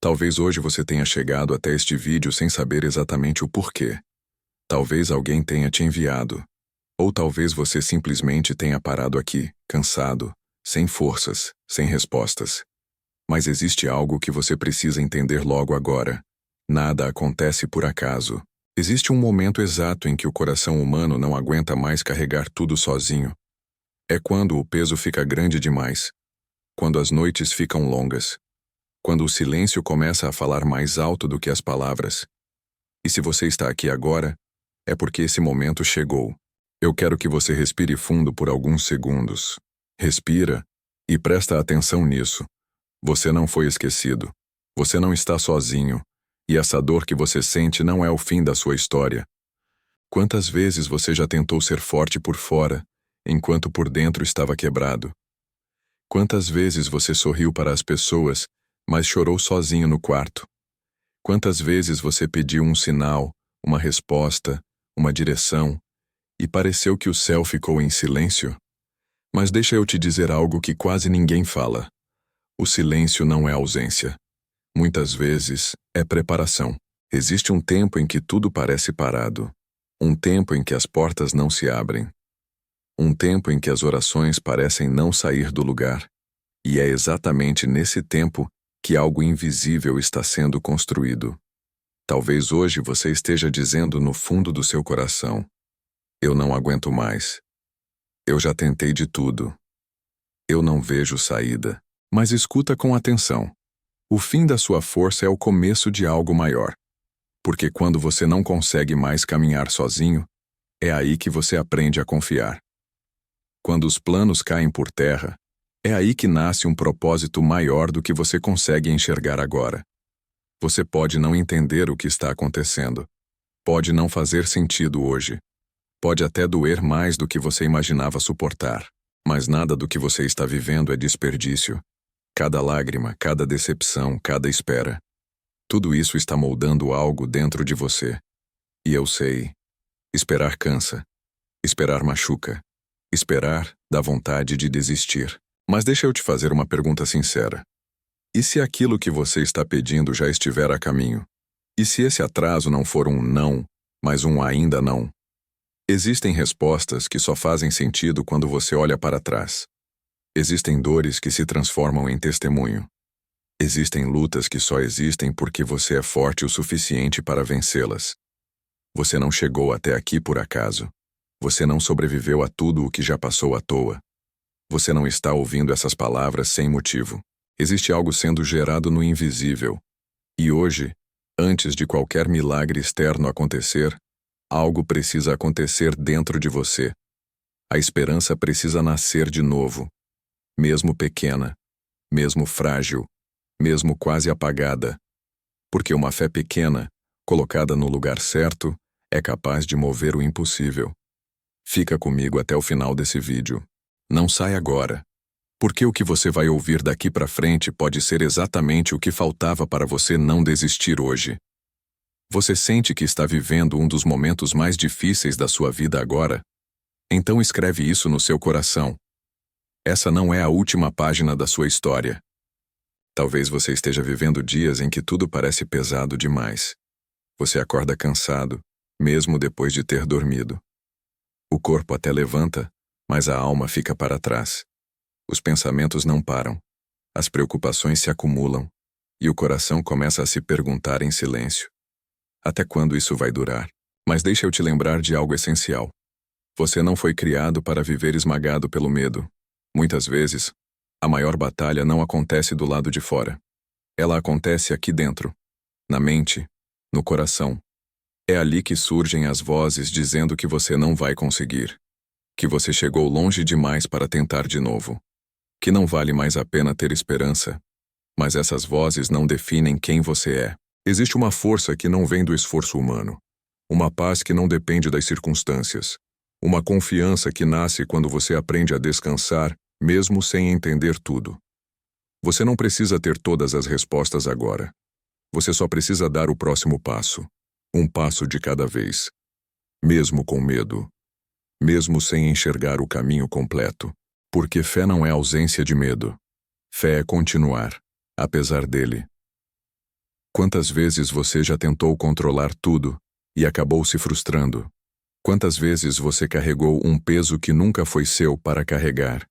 Talvez hoje você tenha chegado até este vídeo sem saber exatamente o porquê. Talvez alguém tenha te enviado. Ou talvez você simplesmente tenha parado aqui, cansado, sem forças, sem respostas. Mas existe algo que você precisa entender logo agora. Nada acontece por acaso. Existe um momento exato em que o coração humano não aguenta mais carregar tudo sozinho. É quando o peso fica grande demais. Quando as noites ficam longas. Quando o silêncio começa a falar mais alto do que as palavras. E se você está aqui agora, é porque esse momento chegou. Eu quero que você respire fundo por alguns segundos. Respira e presta atenção nisso. Você não foi esquecido. Você não está sozinho. E essa dor que você sente não é o fim da sua história. Quantas vezes você já tentou ser forte por fora, enquanto por dentro estava quebrado? Quantas vezes você sorriu para as pessoas, mas chorou sozinho no quarto? Quantas vezes você pediu um sinal, uma resposta, uma direção, e pareceu que o céu ficou em silêncio? Mas deixa eu te dizer algo que quase ninguém fala. O silêncio não é ausência. Muitas vezes, é preparação. Existe um tempo em que tudo parece parado. Um tempo em que as portas não se abrem. Um tempo em que as orações parecem não sair do lugar. E é exatamente nesse tempo que algo invisível está sendo construído. Talvez hoje você esteja dizendo no fundo do seu coração: eu não aguento mais. Eu já tentei de tudo. Eu não vejo saída. Mas escuta com atenção. O fim da sua força é o começo de algo maior. Porque quando você não consegue mais caminhar sozinho, é aí que você aprende a confiar. Quando os planos caem por terra, é aí que nasce um propósito maior do que você consegue enxergar agora. Você pode não entender o que está acontecendo. Pode não fazer sentido hoje. Pode até doer mais do que você imaginava suportar. Mas nada do que você está vivendo é desperdício. Cada lágrima, cada decepção, cada espera. Tudo isso está moldando algo dentro de você. E eu sei. Esperar cansa. Esperar machuca. Esperar dá vontade de desistir. Mas deixa eu te fazer uma pergunta sincera. E se aquilo que você está pedindo já estiver a caminho? E se esse atraso não for um não, mas um ainda não? Existem respostas que só fazem sentido quando você olha para trás. Existem dores que se transformam em testemunho. Existem lutas que só existem porque você é forte o suficiente para vencê-las. Você não chegou até aqui por acaso. Você não sobreviveu a tudo o que já passou à toa. Você não está ouvindo essas palavras sem motivo. Existe algo sendo gerado no invisível. E hoje, antes de qualquer milagre externo acontecer, algo precisa acontecer dentro de você. A esperança precisa nascer de novo. Mesmo pequena, mesmo frágil, mesmo quase apagada. Porque uma fé pequena, colocada no lugar certo, é capaz de mover o impossível. Fica comigo até o final desse vídeo. Não sai agora. Porque o que você vai ouvir daqui para frente pode ser exatamente o que faltava para você não desistir hoje. Você sente que está vivendo um dos momentos mais difíceis da sua vida agora? Então escreve isso no seu coração. Essa não é a última página da sua história. Talvez você esteja vivendo dias em que tudo parece pesado demais. Você acorda cansado, mesmo depois de ter dormido. O corpo até levanta, mas a alma fica para trás. Os pensamentos não param. As preocupações se acumulam. E o coração começa a se perguntar em silêncio: até quando isso vai durar? Mas deixa eu te lembrar de algo essencial. Você não foi criado para viver esmagado pelo medo. Muitas vezes, a maior batalha não acontece do lado de fora. Ela acontece aqui dentro, na mente, no coração. É ali que surgem as vozes dizendo que você não vai conseguir, que você chegou longe demais para tentar de novo, que não vale mais a pena ter esperança. Mas essas vozes não definem quem você é. Existe uma força que não vem do esforço humano, uma paz que não depende das circunstâncias, uma confiança que nasce quando você aprende a descansar, mesmo sem entender tudo. Você não precisa ter todas as respostas agora. Você só precisa dar o próximo passo. Um passo de cada vez. Mesmo com medo. Mesmo sem enxergar o caminho completo. Porque fé não é ausência de medo. Fé é continuar, apesar dele. Quantas vezes você já tentou controlar tudo e acabou se frustrando? Quantas vezes você carregou um peso que nunca foi seu para carregar?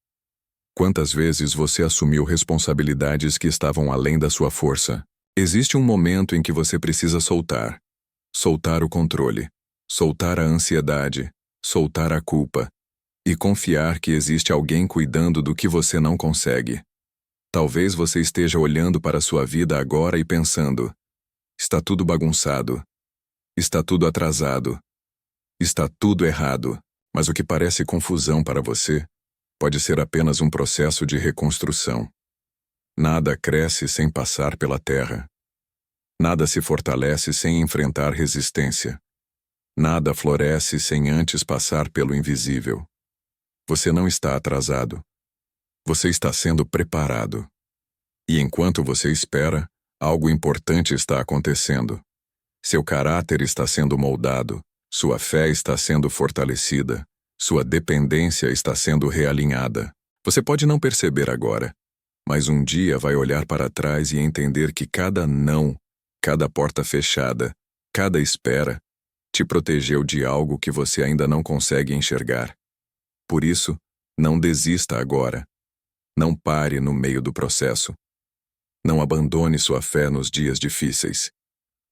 Quantas vezes você assumiu responsabilidades que estavam além da sua força? Existe um momento em que você precisa soltar. Soltar o controle. Soltar a ansiedade. Soltar a culpa. E confiar que existe alguém cuidando do que você não consegue. Talvez você esteja olhando para a sua vida agora e pensando: está tudo bagunçado. Está tudo atrasado. Está tudo errado. Mas o que parece confusão para você pode ser apenas um processo de reconstrução. Nada cresce sem passar pela terra. Nada se fortalece sem enfrentar resistência. Nada floresce sem antes passar pelo invisível. Você não está atrasado. Você está sendo preparado. E enquanto você espera, algo importante está acontecendo. Seu caráter está sendo moldado, sua fé está sendo fortalecida, sua dependência está sendo realinhada. Você pode não perceber agora, mas um dia vai olhar para trás e entender que cada não, cada porta fechada, cada espera, te protegeu de algo que você ainda não consegue enxergar. Por isso, não desista agora. Não pare no meio do processo. Não abandone sua fé nos dias difíceis.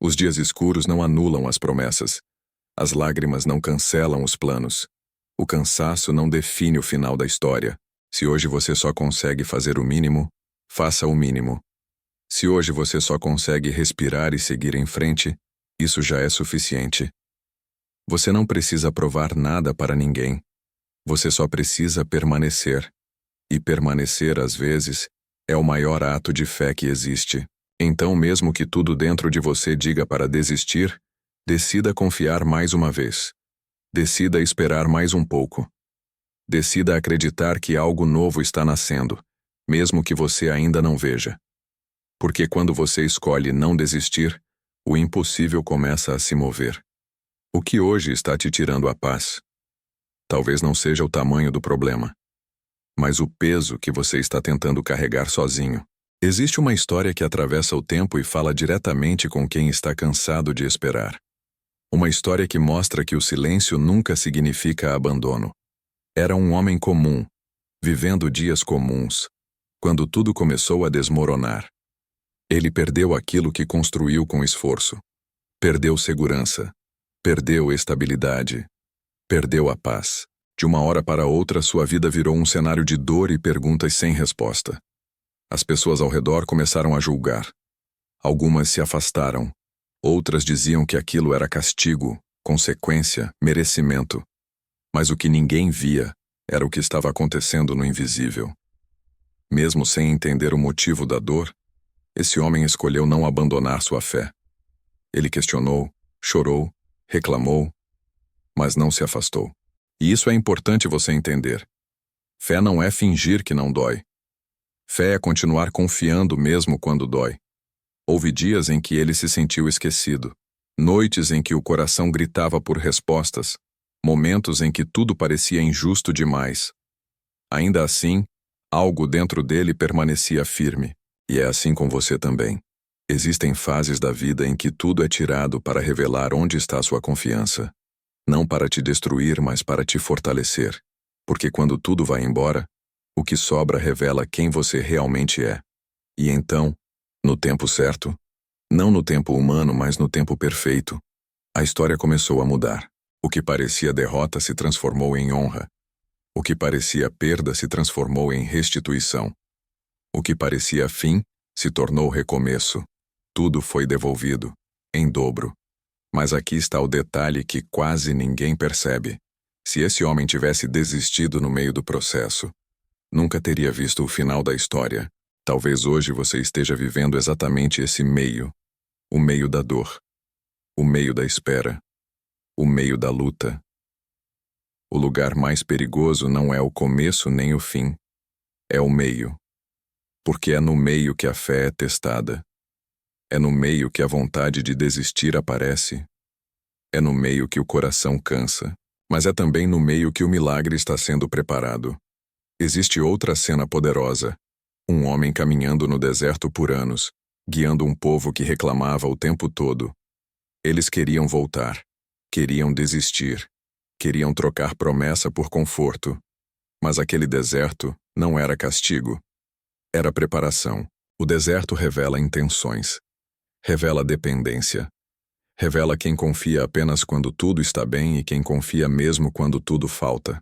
Os dias escuros não anulam as promessas. As lágrimas não cancelam os planos. O cansaço não define o final da história. Se hoje você só consegue fazer o mínimo, faça o mínimo. Se hoje você só consegue respirar e seguir em frente, isso já é suficiente. Você não precisa provar nada para ninguém. Você só precisa permanecer. E permanecer, às vezes, é o maior ato de fé que existe. Então, mesmo que tudo dentro de você diga para desistir, decida confiar mais uma vez. Decida esperar mais um pouco. Decida acreditar que algo novo está nascendo, mesmo que você ainda não veja. Porque quando você escolhe não desistir, o impossível começa a se mover. O que hoje está te tirando a paz? Talvez não seja o tamanho do problema, mas o peso que você está tentando carregar sozinho. Existe uma história que atravessa o tempo e fala diretamente com quem está cansado de esperar. Uma história que mostra que o silêncio nunca significa abandono. Era um homem comum, vivendo dias comuns, quando tudo começou a desmoronar. Ele perdeu aquilo que construiu com esforço. Perdeu segurança. Perdeu estabilidade. Perdeu a paz. De uma hora para outra, sua vida virou um cenário de dor e perguntas sem resposta. As pessoas ao redor começaram a julgar. Algumas se afastaram. Outras diziam que aquilo era castigo, consequência, merecimento. Mas o que ninguém via era o que estava acontecendo no invisível. Mesmo sem entender o motivo da dor, esse homem escolheu não abandonar sua fé. Ele questionou, chorou, reclamou, mas não se afastou. E isso é importante você entender. Fé não é fingir que não dói. Fé é continuar confiando mesmo quando dói. Houve dias em que ele se sentiu esquecido, noites em que o coração gritava por respostas, momentos em que tudo parecia injusto demais. Ainda assim, algo dentro dele permanecia firme, e é assim com você também. Existem fases da vida em que tudo é tirado para revelar onde está sua confiança. Não para te destruir, mas para te fortalecer. Porque quando tudo vai embora, o que sobra revela quem você realmente é. E então, no tempo certo, não no tempo humano, mas no tempo perfeito, a história começou a mudar. O que parecia derrota se transformou em honra. O que parecia perda se transformou em restituição. O que parecia fim se tornou recomeço. Tudo foi devolvido, em dobro. Mas aqui está o detalhe que quase ninguém percebe. Se esse homem tivesse desistido no meio do processo, nunca teria visto o final da história. Talvez hoje você esteja vivendo exatamente esse meio. O meio da dor. O meio da espera. O meio da luta. O lugar mais perigoso não é o começo nem o fim. É o meio. Porque é no meio que a fé é testada. É no meio que a vontade de desistir aparece. É no meio que o coração cansa. Mas é também no meio que o milagre está sendo preparado. Existe outra cena poderosa. Um homem caminhando no deserto por anos, guiando um povo que reclamava o tempo todo. Eles queriam voltar, queriam desistir, queriam trocar promessa por conforto. Mas aquele deserto não era castigo, era preparação. O deserto revela intenções, revela dependência, revela quem confia apenas quando tudo está bem e quem confia mesmo quando tudo falta.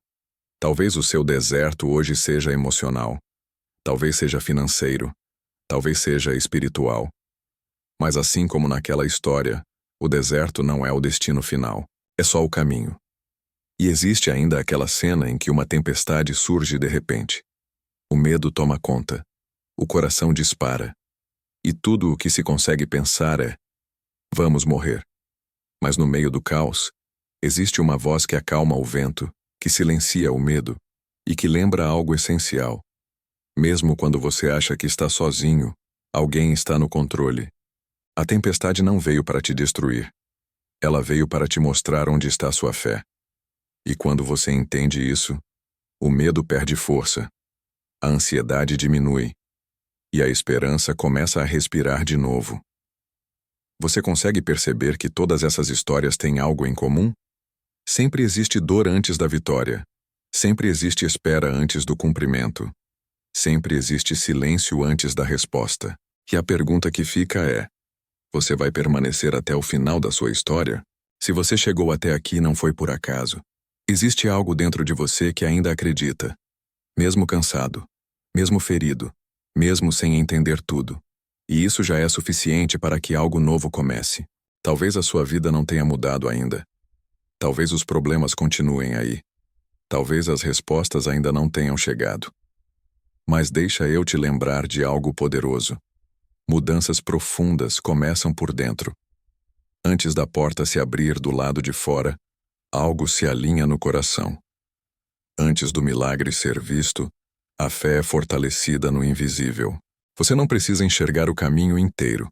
Talvez o seu deserto hoje seja emocional, talvez seja financeiro, talvez seja espiritual. Mas assim como naquela história, o deserto não é o destino final, é só o caminho. E existe ainda aquela cena em que uma tempestade surge de repente. O medo toma conta, o coração dispara, e tudo o que se consegue pensar é: vamos morrer. Mas no meio do caos, existe uma voz que acalma o vento, que silencia o medo e que lembra algo essencial. Mesmo quando você acha que está sozinho, alguém está no controle. A tempestade não veio para te destruir. Ela veio para te mostrar onde está sua fé. E quando você entende isso, o medo perde força, a ansiedade diminui e a esperança começa a respirar de novo. Você consegue perceber que todas essas histórias têm algo em comum? Sempre existe dor antes da vitória. Sempre existe espera antes do cumprimento. Sempre existe silêncio antes da resposta. E a pergunta que fica é: você vai permanecer até o final da sua história? Se você chegou até aqui, não foi por acaso. Existe algo dentro de você que ainda acredita. Mesmo cansado, mesmo ferido, mesmo sem entender tudo. E isso já é suficiente para que algo novo comece. Talvez a sua vida não tenha mudado ainda. Talvez os problemas continuem aí. Talvez as respostas ainda não tenham chegado. Mas deixa eu te lembrar de algo poderoso. Mudanças profundas começam por dentro. Antes da porta se abrir do lado de fora, algo se alinha no coração. Antes do milagre ser visto, a fé é fortalecida no invisível. Você não precisa enxergar o caminho inteiro.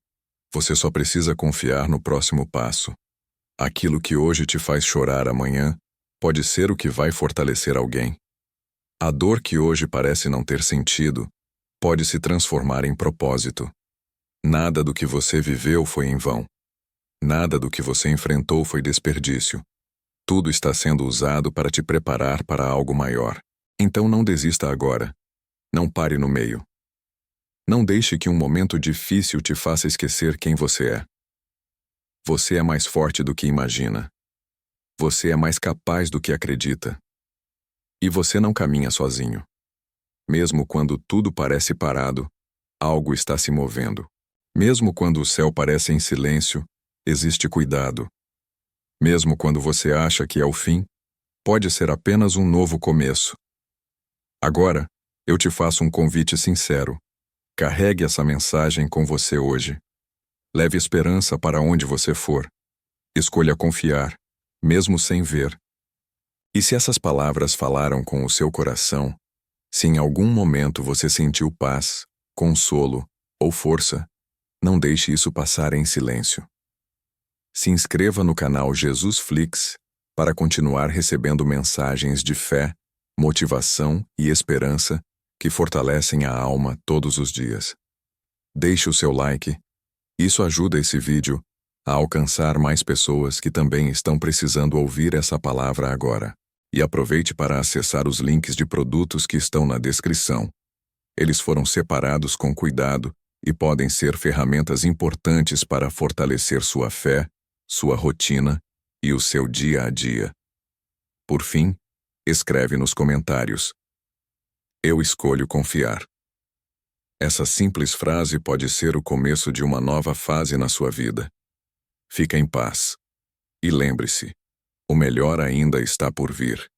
Você só precisa confiar no próximo passo. Aquilo que hoje te faz chorar amanhã pode ser o que vai fortalecer alguém. A dor que hoje parece não ter sentido pode se transformar em propósito. Nada do que você viveu foi em vão. Nada do que você enfrentou foi desperdício. Tudo está sendo usado para te preparar para algo maior. Então não desista agora. Não pare no meio. Não deixe que um momento difícil te faça esquecer quem você é. Você é mais forte do que imagina. Você é mais capaz do que acredita. E você não caminha sozinho. Mesmo quando tudo parece parado, algo está se movendo. Mesmo quando o céu parece em silêncio, existe cuidado. Mesmo quando você acha que é o fim, pode ser apenas um novo começo. Agora, eu te faço um convite sincero. Carregue essa mensagem com você hoje. Leve esperança para onde você for. Escolha confiar, mesmo sem ver. E se essas palavras falaram com o seu coração, se em algum momento você sentiu paz, consolo ou força, não deixe isso passar em silêncio. Se inscreva no canal Jesus Flix para continuar recebendo mensagens de fé, motivação e esperança que fortalecem a alma todos os dias. Deixe o seu like. Isso ajuda esse vídeo a alcançar mais pessoas que também estão precisando ouvir essa palavra agora. E aproveite para acessar os links de produtos que estão na descrição. Eles foram separados com cuidado e podem ser ferramentas importantes para fortalecer sua fé, sua rotina e o seu dia a dia. Por fim, escreve nos comentários: eu escolho confiar. Essa simples frase pode ser o começo de uma nova fase na sua vida. Fica em paz. E lembre-se, o melhor ainda está por vir.